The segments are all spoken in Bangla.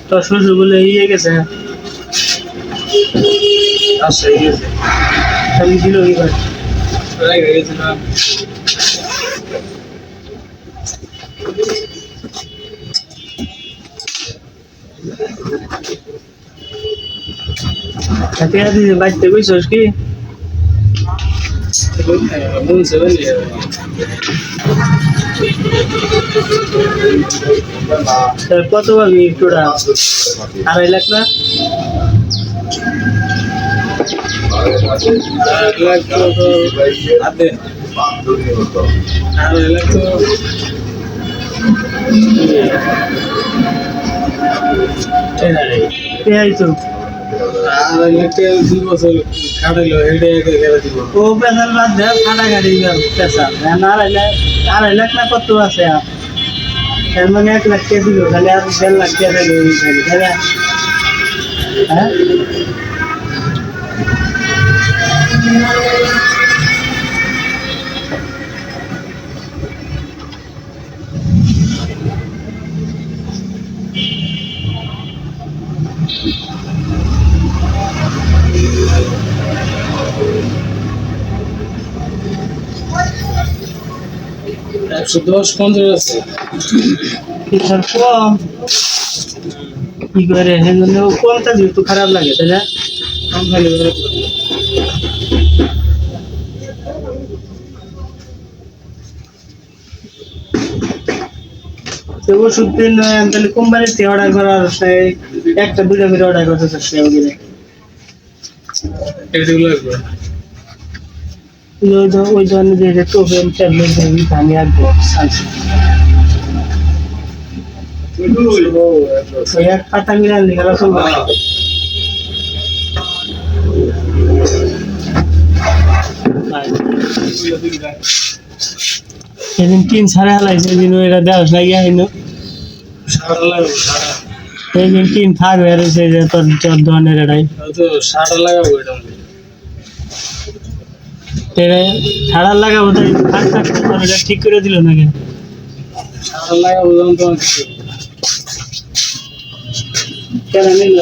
তোর শ্বশুর বলে ইয়ে গেছে খালি দিল কি ভাই বাড়িতে কইছস কি কত পাবি টোটা 2.5 লাখ না 1 লাখ তো আদে 2.5 লাখ তো এই তো 2.5 লাখ 2 বছর খাটাইলো হেডে গেলে দিব ও পেশাল বাদ দে খাটা গাড়ি পেশাল 2.5 লাখ না কত আছে এর মানে 1 লাখ কে দিল তাহলে আর 1.5 লাখ কে দিল তাহলে হ্যাঁ একশো 10-15 আছে কম কি করে সেজন্য কোনটা যেহেতু খারাপ লাগে তাই না কম খালি ওষুধ দিন তাহলে কোম্পানিতে অর্ডার করার একটা দুটা করে অর্ডার করতে চাচ্ছি ওগুলো ওই ধরনের যে টোফেন ট্যাবলেট দেবি আমি রাখবো ওই এক পাতা মিলাল নিকালা চলবে সেদিন 3 সাড়ে হালাই সেদিন ওইটা দেওয়াস না গিয়া হইল সেদিন 3 থাকবে আর সেই যে তোর ধরনের এটাই সাড়া লাগাবো এটা সাড়া লাগাবো তাই এটা ঠিক করে দিল না কেন সাড়া লাগাবো তোমার কেন নিল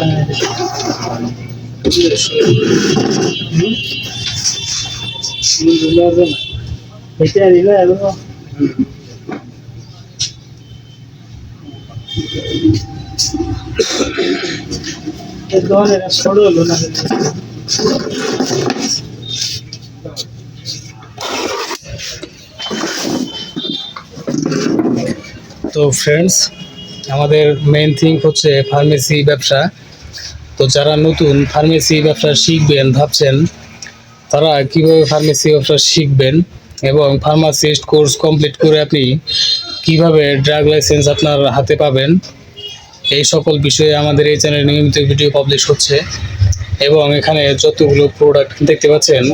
এটা নিল এগুলো তো ফ্রেন্ডস আমাদের মেইন থিং হচ্ছে ফার্মেসি ব্যবসা। তো যারা নতুন ফার্মেসি ব্যবসা শিখবেন ভাবছেন তারা কিভাবে ফার্মেসি ব্যবসা শিখবেন এবং ফার্মাসিস্ট কোর্স কমপ্লিট করে আপনি কিভাবে ড্রাগ লাইসেন্স আপনার হাতে পাবেন, এই সকল বিষয়ে আমাদের এই চ্যানেলে নিয়মিত ভিডিও পাবলিশ হচ্ছে এবং এখানে যতগুলো প্রোডাক্ট দেখতে পাচ্ছেন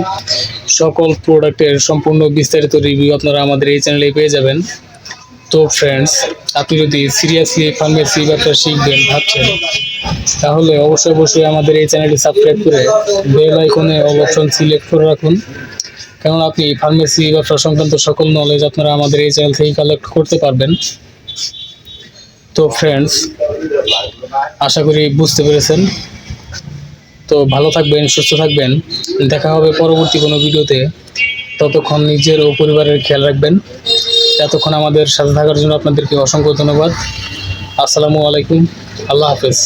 সকল প্রোডাক্টের সম্পূর্ণ বিস্তারিত রিভিউ আপনারা আমাদের এই চ্যানেলে পেয়ে যাবেন। তো ফ্রেন্ডস, আপনি যদি সিরিয়াসলি ফার্মেসি ব্যবসা শিখবেন ভাবছেন তাহলে অবশ্যই আমাদের এই চ্যানেলটি সাবস্ক্রাইব করে বেল আইকনে অল অপশন সিলেক্ট করে রাখুন, কারণ আপনি ফার্মেসি ব্যবসা সংক্রান্ত সকল নলেজ আপনারা আমাদের এই চ্যানেল থেকে কালেক্ট করতে পারবেন। তো ফ্রেন্ডস, আশা করি বুঝতে পেরেছেন। তো ভালো থাকবেন, সুস্থ থাকবেন, দেখা হবে পরবর্তী কোনো ভিডিওতে। ততক্ষণ নিজের ও পরিবারের খেয়াল রাখবেন। এতক্ষণ আমাদের সাথে থাকার জন্য আপনাদেরকে অসংখ্য ধন্যবাদ। আসসালামু আলাইকুম, আল্লাহ হাফেজ।